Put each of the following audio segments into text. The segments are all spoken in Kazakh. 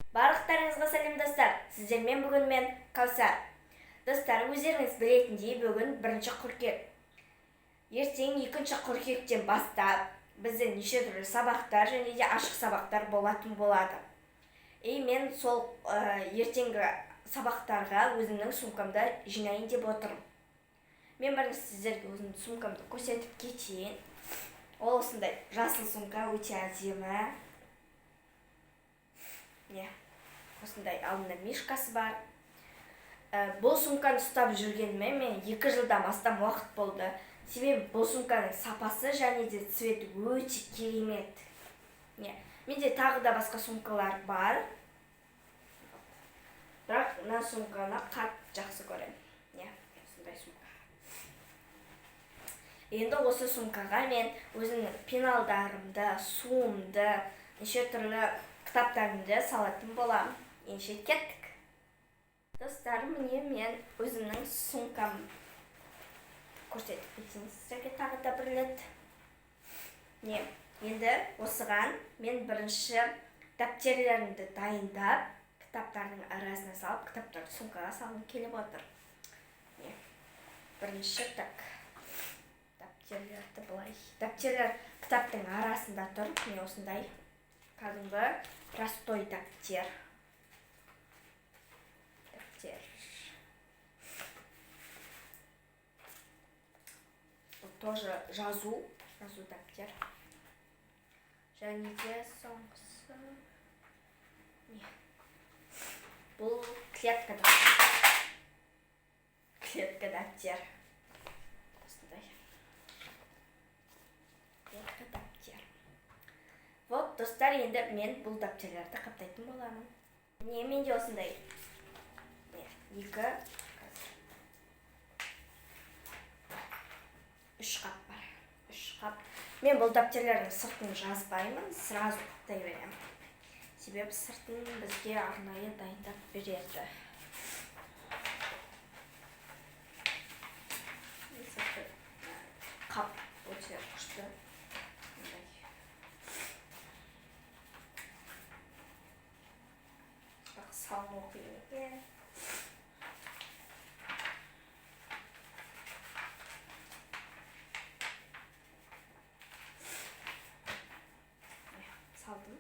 Барлықтарыңызға сәлем достар. Сіздермен бүгін мен Каусар. Достар, өздеріңіз білетіндей бүгін 1 қыркүйек. Ертең 2 қыркүйектен бастап біздің неше түрлі сабақтар және де ашық сабақтар болатын болады. Мен сол ертеңгі сабақтарға өзімнің сумкамды жинайын деп отырмын. Мен бірінші сіздерге өзімнің сумкамды көрсетіп кетейін. Ол осындай жасыл сумка, өте әдемі. Осындай алдында мишкасы бар. Бұл сумканы ұстап жүргеніме мен 2 жылдан астам уақыт болды. Себебі бұл сумканың сапасы және де цветі өте керемет. Менде тағы да басқа сумкалар бар. Бірақ мына сумканы қатты жақсы көремін. Осындай сумка. Енді осы сумкаға мен өзімнің пеналдарымды, суымды, неше түрлі кітаптарымды салатын боламын. Ендеше кеттік. Достар, міне мен өзімнің сумкам көрсетіп кетейін сіздерге тағы да бір рет. Енді осыған мен бірінші дәптерлерімді дайындап, кітаптардың арасына салып, кітаптарды сумкаға салғым келіп отыр. Бірінші дәптерлерді былай. Дәптерлер кітаптың арасында тұр. Міне осындай кәдімгі простой дәптер. Бұл тоже жазу дәптер. Және де соңғысы. Бұл клетка дәптер. Осындай. Клетка дәптер. Вот, достар, енді мен бұл дәптерлерді қаптайтын боламын. Менде осындай 3 қап бар. 3 қап. Мен бұл дәптерлердің сыртын жазбаймын, сразу қаптай беремін. Себебі сыртын бізге арнайы дайындап береді. Қап өте күшті. Салым оқиын. Салдым.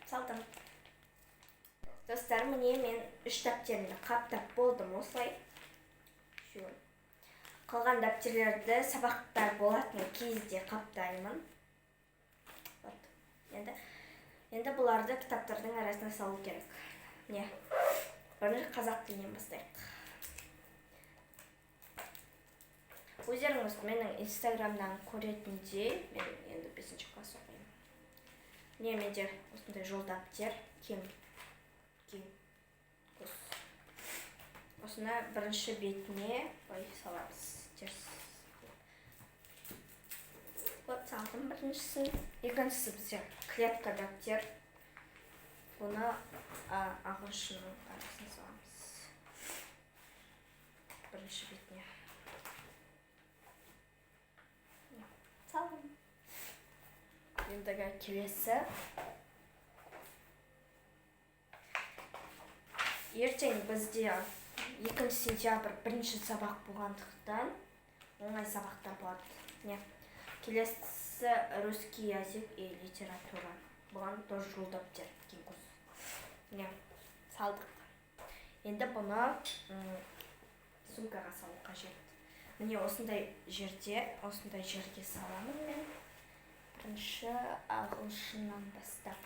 Салдым. Достар, міне мен 3 дәптерімді қаптап болдым осылай. Қалған дәптерлерді сабақтар болатын кезде қаптаймын. Енді бұларды кітаптардың арасына салу керек. Бірінші қазақ тілінен бастайық. Өздеріңіз менің инстаграмнан көретінде, мен енді 5 класс оқимын. Менде осындай жол дәптер, кең. Осыны бірінші бетіне саламыз. Салдым біріншісін. Екіншісі бізде клетка дәптер. Бұны ағылшынның арасына саламыз. Бірінші бетіне. Салдым. Ендігі келесі. Ертең бізде 2 сентябрь 1 сабақ болғандықтан оңай сабақтар болады. Келесі русский язык и литература. Бұған тоже жол дәптер. Салдық. Енді бұны сумкаға салу қажет. Міне осындай жерге саламын мен. Бірінші ағылшыннан бастап.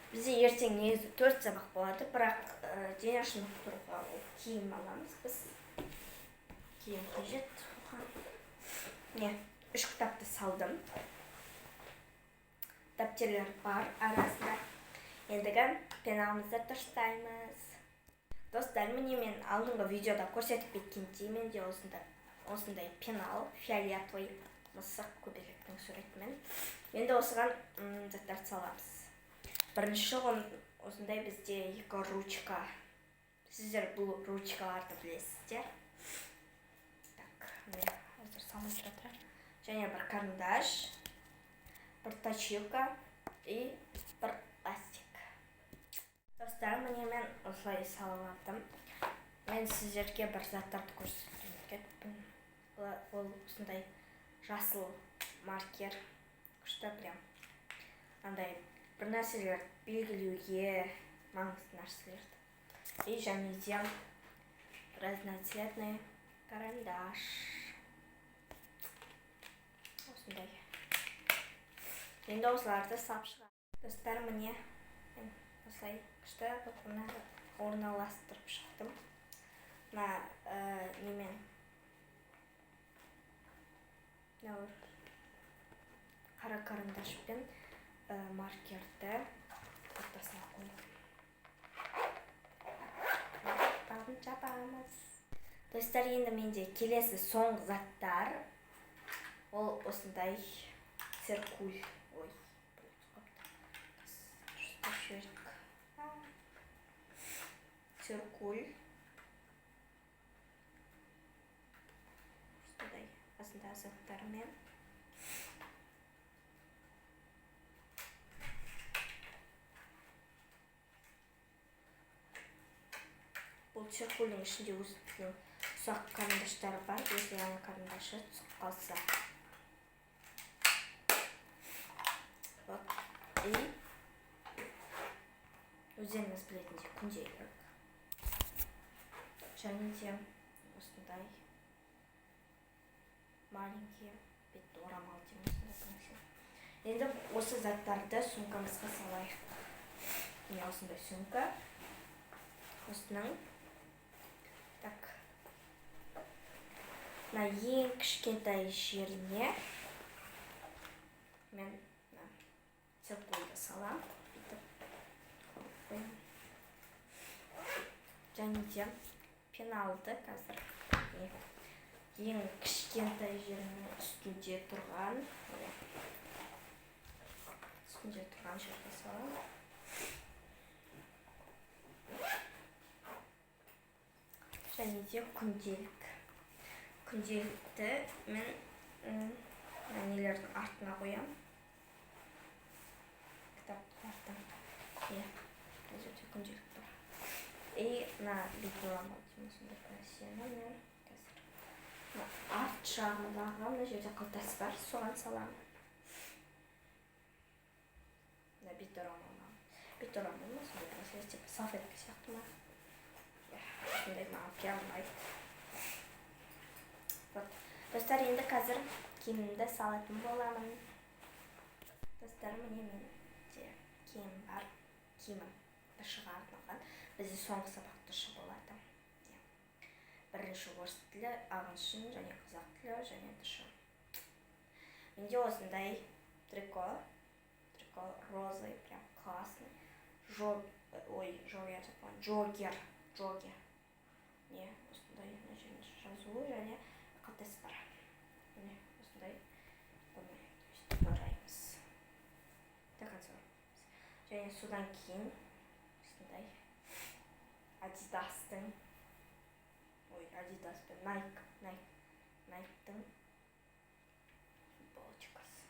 Бізде ертең негізі 4 сабақ болады, бірақ дене шынықтыруға киім аламыз біз. Киім қажет. 3 кітапты салдым. Дәптерлер бар арасында. Ендігі пеналымызды дұрыстаймыз. Достар, міне мен алдыңғы видеода көрсетіп кеткендей, менде осындай пенал, фиолетовый мысық көбелектің суретімен. Енді осыған заттарды саламыз. Бірінші осындай бізде 2 ручка. Сіздер бұл ручкаларды білесіздер. Так, міне қазір салмай тұра. Және бір карандаш, бір точилка и бір ластик. Достар, міне мен осылай салып алдым. Мен сіздерге бір заттарды көрсетейін кеттім. Ол осындай жасыл маркер. Күшті прям. Андай бір нәрселерді белгілеуге маңызды нәрселерді. И және де разноцветный карандаш. Осындай. Енді осыларды сап шығар. Достар, міне мен осылай күшті орналастырып шықтым. Немен қара карандашпен маркерді ортасына қойдым. Жабамыз. Достар, енді менде келесі соңғы заттар. Ол осындай циркуль. Ой, циркуль. Осындай заттармен. Бұл циркульдің ішінде өзінің ұсақ карандаштары бар. Если ана карандашы түсіп қалса. И өздеріңіз білетіндей күнделік. Және де осындай маленький бетті орамал дейміз. Енді осы заттарды сумкамызға салайық. Міне осындай сумка. Осының. Так. Ең кішкентай жеріне мен циркульді салам. Және де пеналды қазір ең кішкентай жерінің үстінде тұрған жерге салам. Және де күнделік. Күнделікті мен нелердің артына қоям. Кітаптардың. Бұл жерде күнделік тұр. И беторамал дейміз нәрсені мен қазір арт жағындағы мына жерде қалтасы бар, соған салам. Беторамал ма? Сондай салфетка сияқты ма? Сондай маған келмайды. Достар, енді қазір киімімді салатын боламын. Достар, міне менде киім бар. Киімім дышыға арналған. Бізде соңғы сабақ дышы болады. Бірінші орыс тілі, ағылшын және қазақ тілі және дышы. Менде осындай трико розовый, прям классный. Джогер. Не, осындай жазуы және қалтасы бар. Міне осындай ораймыз. Және содан кейін осындай Адидастың Найктың футболочкасы.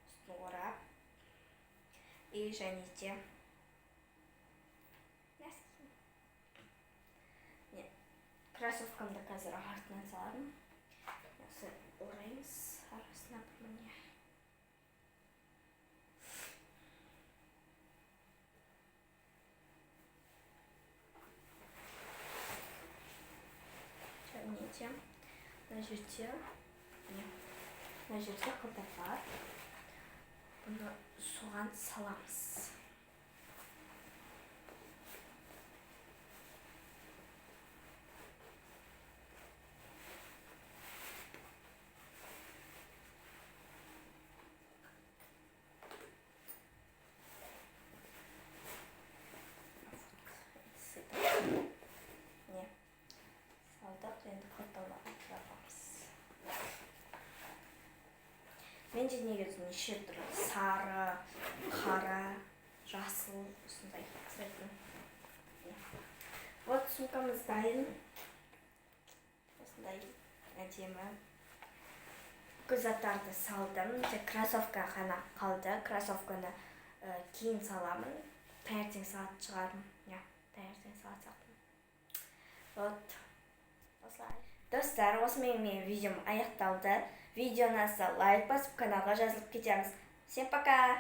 Үстін орап. И және де кроссовкамды қазір артынан саламын. Осы ораймыз арасына бір міне. Және де мына жерде қалта бар. Бұны соған саламыз. Салдық, енді қалталарын жабамыз. менде негізі неше түрлі сары, қара, жасыл осындай цветтің. Вот сумкамыз дайын. Осындай әдемі. Бүкіл заттарды салдым. Тек кроссовка ғана қалды. Кроссовканы кейін саламын. Таңертең сағат шығармын. Таңертең сағат сақтым. Вот. Осылай. Достар, осымен менің видеом аяқталды. Видеоны лайк басып, каналға жазылып кетеміз. Всем пока!